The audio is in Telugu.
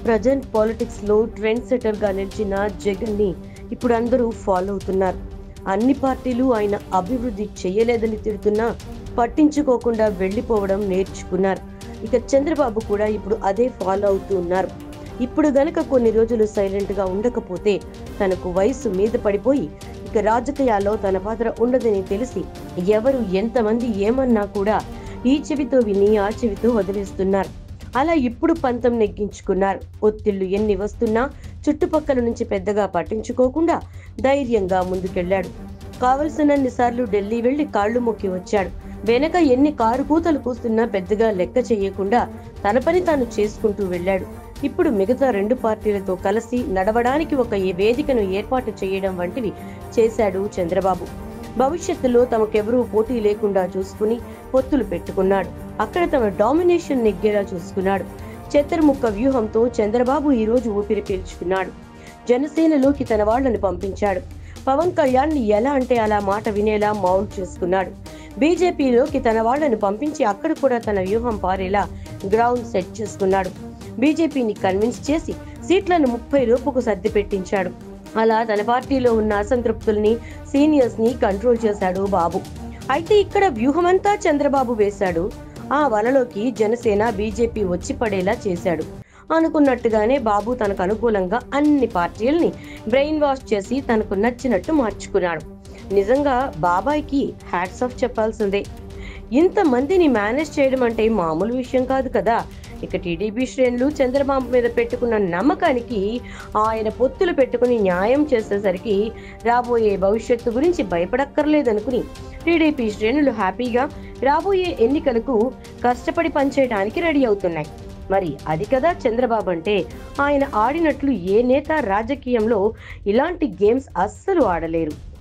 ప్రజెంట్ పాలిటిక్స్ లో ట్రెండ్ సెటర్ గా నిలిచిన జగన్ ని ఇప్పుడు అందరూ ఫాలో అవుతున్నారు. అన్ని పార్టీలు ఆయన అభివృద్ధి చేయలేదని తిడుతున్నా పట్టించుకోకుండా వెళ్లిపోవడం నేర్చుకున్నారు. ఇక చంద్రబాబు కూడా ఇప్పుడు అదే ఫాలో అవుతూ ఉన్నారు. ఇప్పుడు గనక కొన్ని రోజులు సైలెంట్ గా ఉండకపోతే తనకు వయసు మీద పడిపోయి ఇక రాజకీయాల్లో తన పాత్ర ఉండదని తెలిసి ఎవరు ఎంతమంది ఏమన్నా కూడా ఈ చెవితో విని ఆ చెవితో వదిలేస్తున్నారు. అలా ఇప్పుడు పంతం నెగ్గించుకున్నారు. ఒత్తిళ్లు ఎన్ని వస్తున్నా చుట్టుపక్కల నుంచి పెద్దగా పట్టించుకోకుండా ధైర్యంగా ముందుకెళ్లాడు. కావలసినన్ని సార్లు ఢిల్లీ వెళ్లి కాళ్లు మొక్కి వచ్చాడు. వెనక ఎన్ని కారు కూతలు కూస్తున్నా పెద్దగా లెక్క చేయకుండా తన పని తాను చేసుకుంటూ వెళ్లాడు. ఇప్పుడు మిగతా రెండు పార్టీలతో కలిసి నడవడానికి ఒక వేదికను ఏర్పాటు చేయడం వంటివి చేశాడు చంద్రబాబు. భవిష్యత్తులో తమకెవరూ పోటీ లేకుండా చూసుకుని పొత్తులు పెట్టుకున్నాడు. అక్కడ తమ డామినేషన్ నెగ్గేలా చూసుకున్నాడు. చతుర్ముఖ వ్యూహంతో చంద్రబాబు ఈ రోజు ఊపిరి పీల్చుకున్నాడు. జనసేనలోకి తన వాళ్లను పంపించాడు. పవన్ కళ్యాణ్ ని ఎలా అంటే అలా మాట వినేలా మౌల్డ్ చేసుకున్నాడు. బీజేపీలోకి తన వాళ్లను పంపించి అక్కడ కూడా తన వ్యూహం పారేలా గ్రౌండ్ సెట్ చేసుకున్నాడు. బీజేపీని కన్విన్స్ చేసి సీట్లను 30 లోపుకు సర్ది పెట్టించాడు. అలా తన పార్టీలో ఉన్న అసంతృప్తుల్ని సీనియర్స్ ని కంట్రోల్ చేశాడు బాబు. అయితే ఇక్కడ వ్యూహమంతా చంద్రబాబు వేశాడు. ఆ వలలోకి జనసేన బీజేపీ వచ్చి పడేలా చేశాడు. అనుకున్నట్టుగానే బాబు తనకు అనుకూలంగా అన్ని పార్టీలని బ్రెయిన్ వాష్ చేసి తనకు నచ్చినట్టు మార్చుకున్నాడు. నిజంగా బాబాయ్కి హ్యాట్స్ ఆఫ్ చెప్పాల్సిందే. ఇంతమందిని మేనేజ్ చేయడం అంటే మామూలు విషయం కాదు కదా. ఇక టీడీపీ శ్రేణులు చంద్రబాబు మీద పెట్టుకున్న నమ్మకానికి ఆయన పొత్తులు పెట్టుకుని న్యాయం చేసేసరికి రాబోయే భవిష్యత్తు గురించి భయపడక్కర్లేదనుకుని టీడీపీ శ్రేణులు హ్యాపీగా రాబోయే ఎన్నికలకు కష్టపడి పనిచేయడానికి రెడీ అవుతున్నాయి. మరి అది కదా చంద్రబాబు అంటే. ఆయన ఆడినట్లు ఏ నేత రాజకీయంలో ఇలాంటి గేమ్స్ అస్సలు ఆడలేరు.